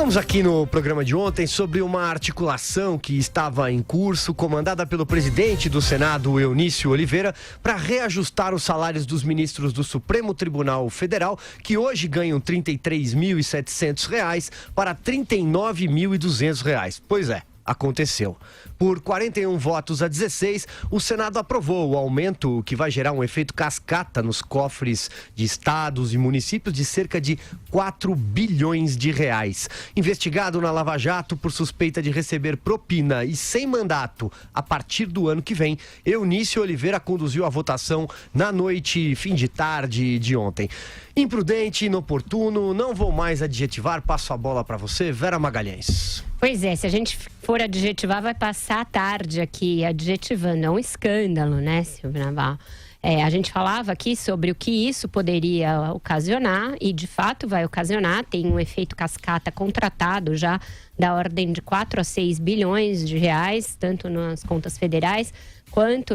Falamos aqui no programa de ontem sobre uma articulação que estava em curso, comandada pelo presidente do Senado, Eunício Oliveira, para reajustar os salários dos ministros do Supremo Tribunal Federal, que hoje ganham R$ 33.700 para R$ 39.200. Pois é. Aconteceu. Por 41 votos a 16, o Senado aprovou o aumento que vai gerar um efeito cascata nos cofres de estados e municípios de cerca de 4 bilhões de reais. Investigado na Lava Jato por suspeita de receber propina e sem mandato a partir do ano que vem, Eunício Oliveira conduziu a votação na noite, fim de tarde de ontem. Imprudente, inoportuno, não vou mais adjetivar, passo a bola para você, Vera Magalhães. Pois é, se a gente for adjetivar, vai passar a tarde aqui adjetivando. É um escândalo, né, Silvia Navarro? A gente falava aqui sobre o que isso poderia ocasionar e, de fato, vai ocasionar. Tem um efeito cascata contratado já da ordem de 4 a 6 bilhões de reais, tanto nas contas federais quanto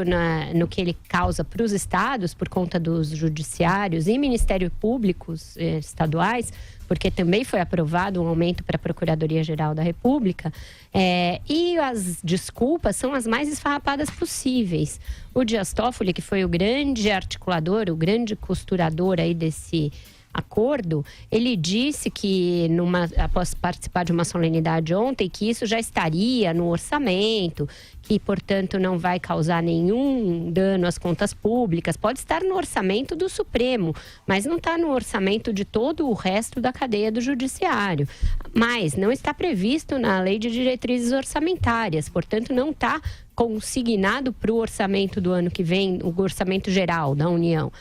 no que ele causa para os estados, por conta dos judiciários e ministérios públicos estaduais, porque também foi aprovado um aumento para a Procuradoria-Geral da República. E as desculpas são as mais esfarrapadas possíveis. O Dias Toffoli, que foi o grande articulador, o grande costurador aí desse acordo, ele disse que, após participar de uma solenidade ontem, que isso já estaria no orçamento, que, portanto, não vai causar nenhum dano às contas públicas. Pode estar no orçamento do Supremo, mas não está no orçamento de todo o resto da cadeia do Judiciário. Mas não está previsto na Lei de Diretrizes Orçamentárias, portanto, não está consignado para o orçamento do ano que vem, o orçamento geral da União.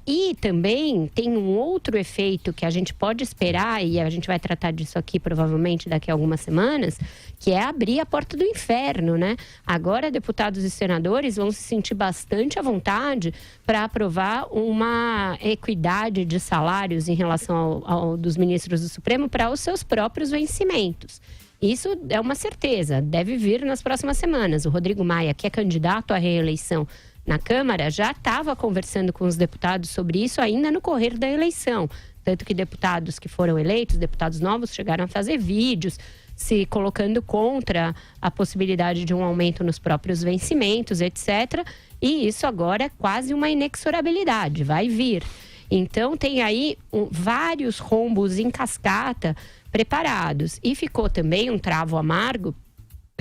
E também tem um outro efeito que a gente pode esperar, e a gente vai tratar disso aqui provavelmente daqui a algumas semanas, que é abrir a porta do inferno, né? Agora, deputados e senadores vão se sentir bastante à vontade para aprovar uma equidade de salários em relação ao dos ministros do Supremo para os seus próprios vencimentos. Isso é uma certeza, deve vir nas próximas semanas. O Rodrigo Maia, que é candidato à reeleição na Câmara, já estava conversando com os deputados sobre isso ainda no correr da eleição. Tanto que deputados que foram eleitos, deputados novos, chegaram a fazer vídeos se colocando contra a possibilidade de um aumento nos próprios vencimentos, etc. E isso agora é quase uma inexorabilidade, vai vir. Então tem aí vários rombos em cascata preparados. E ficou também um travo amargo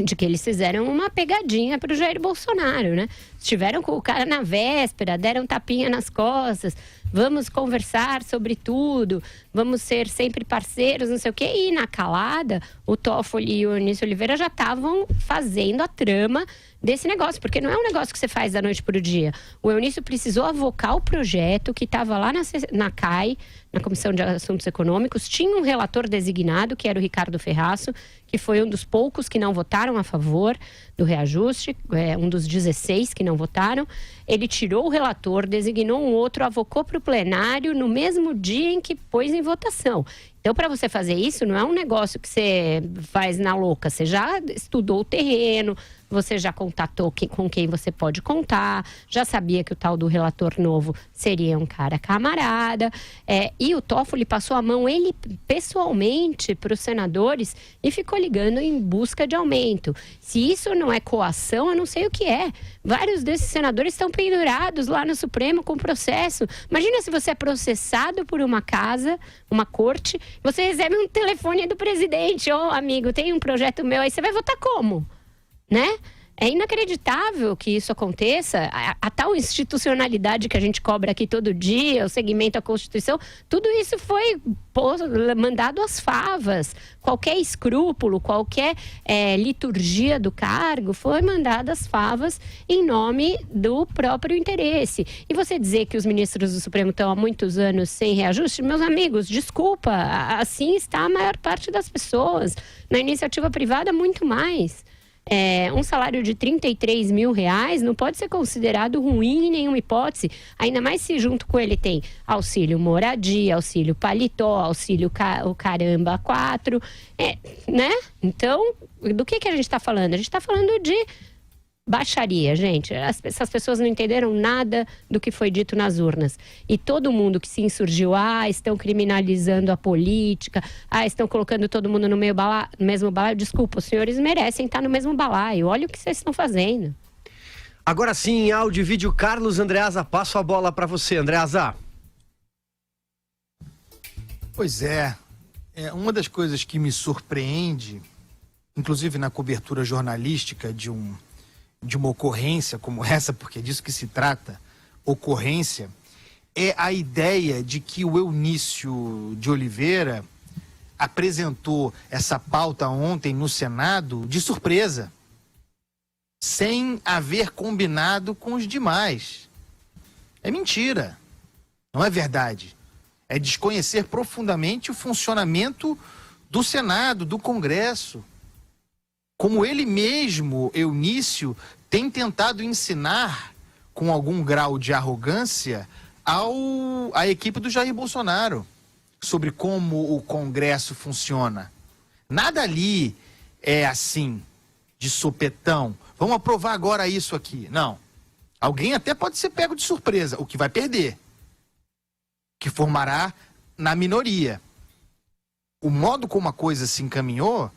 de que eles fizeram uma pegadinha para o Jair Bolsonaro, né? Estiveram com o cara na véspera, deram tapinha nas costas, vamos conversar sobre tudo, vamos ser sempre parceiros, não sei o quê. E na calada, o Toffoli e o Eunício Oliveira já estavam fazendo a trama desse negócio, porque não é um negócio que você faz da noite para o dia. O Eunício precisou avocar o projeto que estava lá na CAI, na Comissão de Assuntos Econômicos, tinha um relator designado, que era o Ricardo Ferraço, que foi um dos poucos que não votaram a favor do reajuste, um dos 16 que não votaram. Ele tirou o relator, designou um outro, avocou para o plenário no mesmo dia em que pôs em votação. Então, para você fazer isso, não é um negócio que você faz na louca. Você já estudou o terreno, você já contatou com quem você pode contar, já sabia que o tal do relator novo seria um cara camarada. E o Toffoli passou a mão, ele pessoalmente, para os senadores e ficou ligando em busca de aumento. Se isso não é coação, eu não sei o que é. Vários desses senadores estão pendurados lá no Supremo com processo. Imagina se você é processado por uma casa, uma corte, você recebe um telefone do presidente. Ô, amigo, tem um projeto meu aí, você vai votar como? Né? É inacreditável que isso aconteça. A tal institucionalidade que a gente cobra aqui todo dia, o segmento à Constituição, tudo isso foi mandado às favas. Qualquer escrúpulo, qualquer liturgia do cargo foi mandada às favas em nome do próprio interesse. E você dizer que os ministros do Supremo estão há muitos anos sem reajuste, meus amigos, desculpa, assim está a maior parte das pessoas. Na iniciativa privada, muito mais. Um salário de R$33 mil não pode ser considerado ruim em nenhuma hipótese, ainda mais se junto com ele tem auxílio moradia, auxílio paletó, auxílio o caramba 4, né? Então, do que a gente está falando? A gente está falando de baixaria, gente. Essas pessoas não entenderam nada do que foi dito nas urnas. E todo mundo que se insurgiu, estão criminalizando a política, estão colocando todo mundo no mesmo balaio. Desculpa, os senhores merecem estar no mesmo balaio. Olha o que vocês estão fazendo. Agora sim, em áudio e vídeo, Carlos Andreasa, passo a bola para você, Andreasa. Pois é, uma das coisas que me surpreende, inclusive na cobertura jornalística de uma ocorrência como essa, porque é disso que se trata, ocorrência, é a ideia de que o Eunício de Oliveira apresentou essa pauta ontem no Senado de surpresa, sem haver combinado com os demais. É mentira, não é verdade. É desconhecer profundamente o funcionamento do Senado, do Congresso. Como ele mesmo, Eunício, tem tentado ensinar, com algum grau de arrogância, à equipe do Jair Bolsonaro, sobre como o Congresso funciona. Nada ali é assim, de sopetão. Vamos aprovar agora isso aqui. Não. Alguém até pode ser pego de surpresa, o que vai perder, que formará na minoria. O modo como a coisa se encaminhou,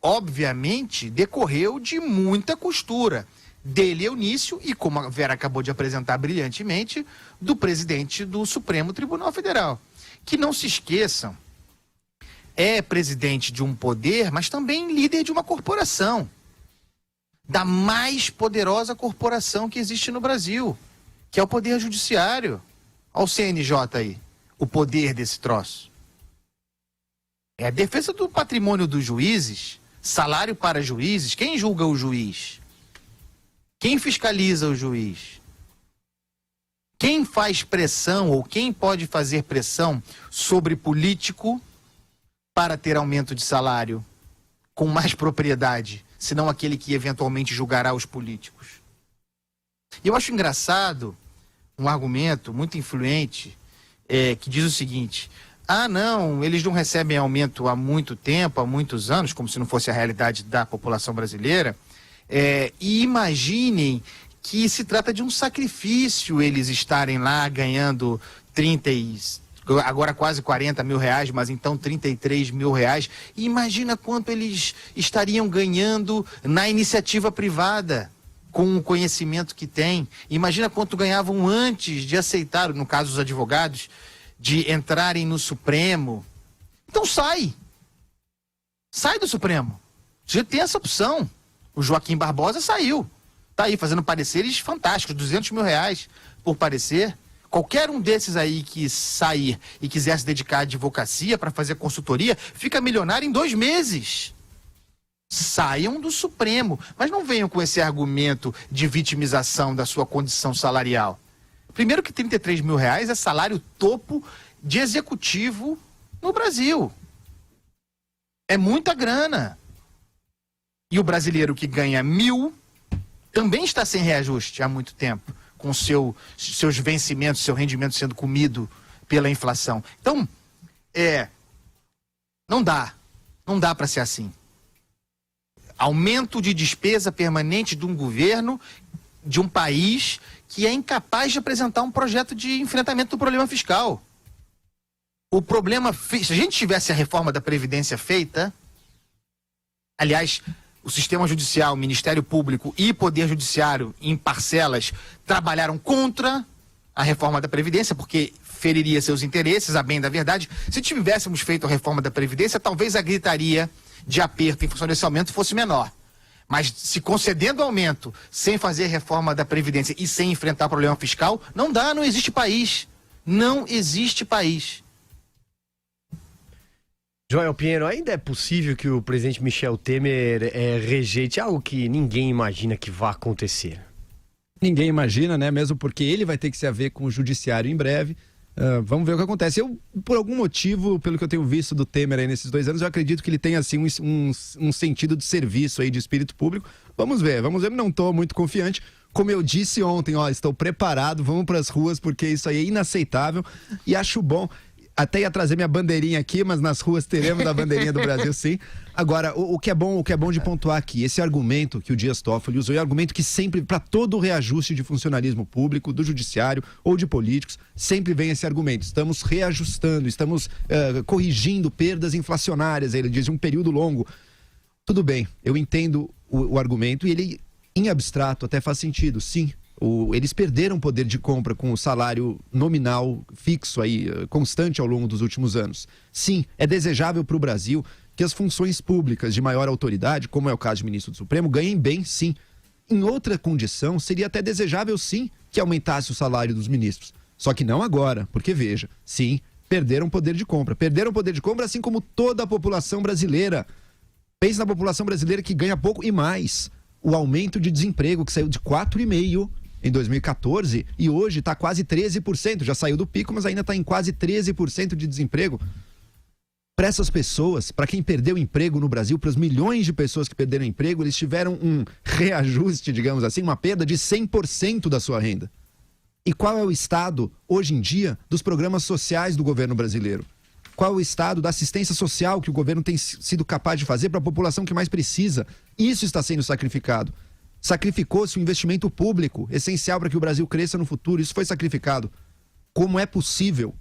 obviamente, decorreu de muita costura dele, Eunício, e como a Vera acabou de apresentar brilhantemente, do presidente do Supremo Tribunal Federal. Que não se esqueçam, é presidente de um poder, mas também líder de uma corporação, da mais poderosa corporação que existe no Brasil, que é o Poder Judiciário. Olha o CNJ aí, o poder desse troço. É a defesa do patrimônio dos juízes, salário para juízes. Quem julga o juiz? Quem fiscaliza o juiz? Quem faz pressão ou quem pode fazer pressão sobre político para ter aumento de salário com mais propriedade, senão aquele que eventualmente julgará os políticos? E eu acho engraçado um argumento muito influente que diz o seguinte: não, eles não recebem aumento há muito tempo, há muitos anos, como se não fosse a realidade da população brasileira, e imaginem que se trata de um sacrifício eles estarem lá ganhando agora quase 40 mil reais, mas então 33 mil reais. E imagina quanto eles estariam ganhando na iniciativa privada, com o conhecimento que têm. Imagina quanto ganhavam antes de aceitar, no caso dos advogados, de entrarem no Supremo. Então sai do Supremo. Você tem essa opção. O Joaquim Barbosa saiu. Está aí fazendo pareceres fantásticos, 200 mil reais por parecer. Qualquer um desses aí que sair e quiser se dedicar à advocacia para fazer consultoria, fica milionário em 2 meses. Saiam do Supremo, mas não venham com esse argumento de vitimização da sua condição salarial. Primeiro que 33 mil reais é salário topo de executivo no Brasil. É muita grana. E o brasileiro que ganha 1.000 também está sem reajuste há muito tempo, com seus vencimentos, seu rendimento sendo comido pela inflação. Então, não dá para ser assim. Aumento de despesa permanente de um governo, de um país que é incapaz de apresentar um projeto de enfrentamento do problema fiscal. O problema, se a gente tivesse a reforma da Previdência feita, aliás, o sistema judicial, o Ministério Público e Poder Judiciário, em parcelas, trabalharam contra a reforma da Previdência, porque feriria seus interesses, a bem da verdade. Se tivéssemos feito a reforma da Previdência, talvez a gritaria de aperto em função desse aumento fosse menor. Mas se concedendo aumento, sem fazer reforma da Previdência e sem enfrentar o problema fiscal, não dá, não existe país. Não existe país. Joel Pinheiro, ainda é possível que o presidente Michel Temer rejeite algo que ninguém imagina que vá acontecer? Ninguém imagina, né? Mesmo porque ele vai ter que se haver com o judiciário em breve. Vamos ver o que acontece. Eu, por algum motivo, pelo que eu tenho visto do Temer aí nesses 2 anos, eu acredito que ele tem assim um sentido de serviço aí, de espírito público. Vamos ver, não estou muito confiante. Como eu disse ontem, estou preparado, vamos para as ruas, porque isso aí é inaceitável e acho bom. até ia trazer minha bandeirinha aqui, mas nas ruas teremos a bandeirinha do Brasil, sim. Agora, o que é bom de pontuar aqui, esse argumento que o Dias Toffoli usou é um argumento que sempre, para todo o reajuste de funcionalismo público, do judiciário ou de políticos, sempre vem esse argumento. Estamos reajustando, estamos corrigindo perdas inflacionárias, ele diz, um período longo. Tudo bem, eu entendo o argumento e ele, em abstrato, até faz sentido, sim. Eles perderam poder de compra com o salário nominal fixo aí, constante ao longo dos últimos anos. Sim, é desejável para o Brasil que as funções públicas de maior autoridade, como é o caso de ministro do Supremo, ganhem bem, sim. Em outra condição, seria até desejável, sim, que aumentasse o salário dos ministros. Só que não agora, porque veja, sim, perderam poder de compra. Perderam poder de compra, assim como toda a população brasileira. Pense na população brasileira que ganha pouco e mais. O aumento de desemprego, que saiu de 4,5% em 2014 e hoje está quase 13%. Já saiu do pico, mas ainda está em quase 13% de desemprego. Para essas pessoas, para quem perdeu o emprego no Brasil, para os milhões de pessoas que perderam o emprego, eles tiveram um reajuste, digamos assim, uma perda de 100% da sua renda. E qual é o estado, hoje em dia, dos programas sociais do governo brasileiro? Qual é o estado da assistência social que o governo tem sido capaz de fazer para a população que mais precisa? Isso está sendo sacrificado. Sacrificou-se o investimento público, essencial para que o Brasil cresça no futuro. Isso foi sacrificado. Como é possível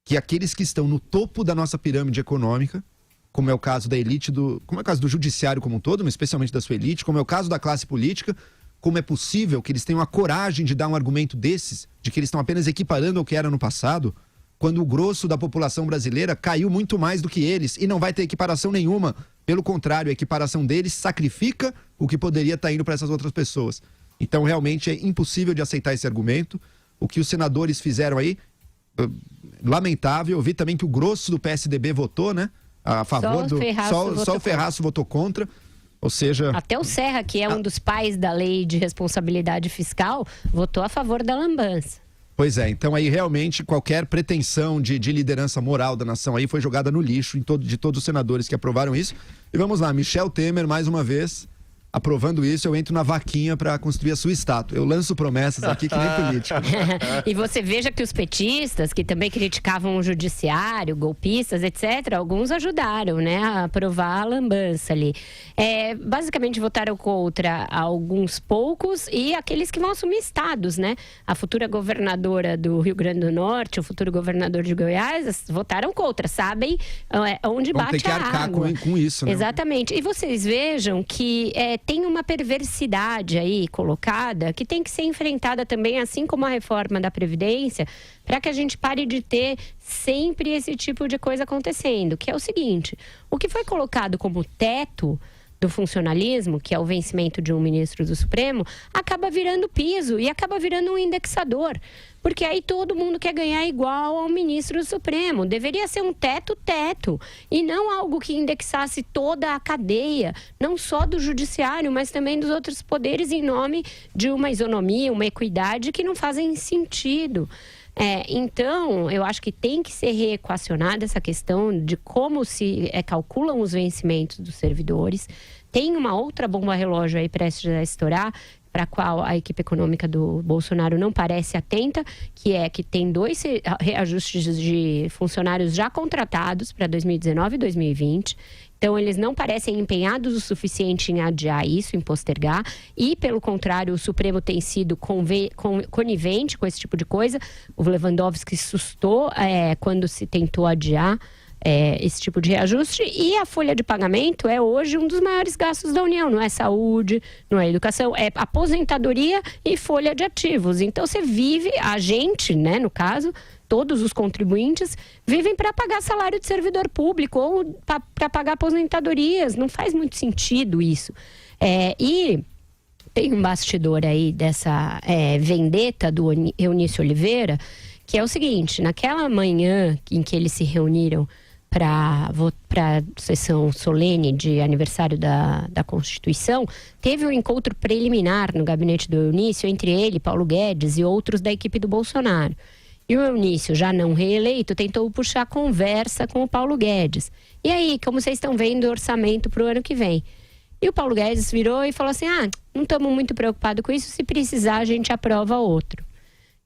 que aqueles que estão no topo da nossa pirâmide econômica, como é o caso da elite, como é o caso do judiciário como um todo, mas especialmente da sua elite, como é o caso da classe política, como é possível que eles tenham a coragem de dar um argumento desses, de que eles estão apenas equiparando ao que era no passado, quando o grosso da população brasileira caiu muito mais do que eles e não vai ter equiparação nenhuma. Pelo contrário, a equiparação deles sacrifica o que poderia estar indo para essas outras pessoas. Então, realmente, é impossível de aceitar esse argumento. O que os senadores fizeram aí, lamentável. Eu vi também que o grosso do PSDB votou, né? A favor só o Ferraço votou contra. Ou seja... Até o Serra, que é um dos pais da lei de responsabilidade fiscal, votou a favor da lambança. Pois é, então aí realmente qualquer pretensão de liderança moral da nação aí foi jogada no lixo de todos os senadores que aprovaram isso. E vamos lá, Michel Temer, mais uma vez, aprovando isso, eu entro na vaquinha para construir a sua estátua. Eu lanço promessas aqui que nem político. E você veja que os petistas, que também criticavam o judiciário, golpistas, etc., alguns ajudaram, né, a aprovar a lambança ali. Basicamente votaram contra alguns poucos e aqueles que vão assumir estados, né? A futura governadora do Rio Grande do Norte, o futuro governador de Goiás, votaram contra, sabem onde vão bate ter que arcar a água. Com isso, né? Exatamente. E vocês vejam que tem uma perversidade aí colocada que tem que ser enfrentada também, assim como a reforma da Previdência, para que a gente pare de ter sempre esse tipo de coisa acontecendo, que é o seguinte: o que foi colocado como teto do funcionalismo, que é o vencimento de um ministro do Supremo, acaba virando piso e acaba virando um indexador. Porque aí todo mundo quer ganhar igual ao ministro do Supremo. Deveria ser um teto, e não algo que indexasse toda a cadeia, não só do judiciário, mas também dos outros poderes, em nome de uma isonomia, uma equidade que não fazem sentido. Então, eu acho que tem que ser reequacionada essa questão de como se calculam os vencimentos dos servidores. Tem uma outra bomba relógio aí prestes a estourar, para a qual a equipe econômica do Bolsonaro não parece atenta, que é que tem 2 reajustes de funcionários já contratados para 2019 e 2020. Então, eles não parecem empenhados o suficiente em adiar isso, em postergar. E, pelo contrário, o Supremo tem sido conivente com esse tipo de coisa. O Lewandowski assustou quando se tentou adiar esse tipo de reajuste. E a folha de pagamento é hoje um dos maiores gastos da União. Não é saúde, não é educação, é aposentadoria e folha de ativos. Então, você vive, a gente, né, no caso, todos os contribuintes vivem para pagar salário de servidor público ou para pagar aposentadorias. Não faz muito sentido isso. E tem um bastidor aí dessa vendetta do Eunício Oliveira, que é o seguinte: naquela manhã em que eles se reuniram para a sessão solene de aniversário da Constituição, teve um encontro preliminar no gabinete do Eunício entre ele, Paulo Guedes e outros da equipe do Bolsonaro. E o Eunício, já não reeleito, tentou puxar conversa com o Paulo Guedes. E aí, como vocês estão vendo o orçamento para o ano que vem? E o Paulo Guedes virou e falou assim: não estamos muito preocupados com isso, se precisar a gente aprova outro.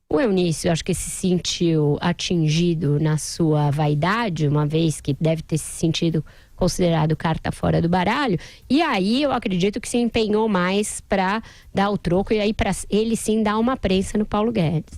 O Eunício, acho que se sentiu atingido na sua vaidade, uma vez que deve ter se sentido considerado carta fora do baralho, e aí eu acredito que se empenhou mais para dar o troco e aí para ele sim dar uma prensa no Paulo Guedes.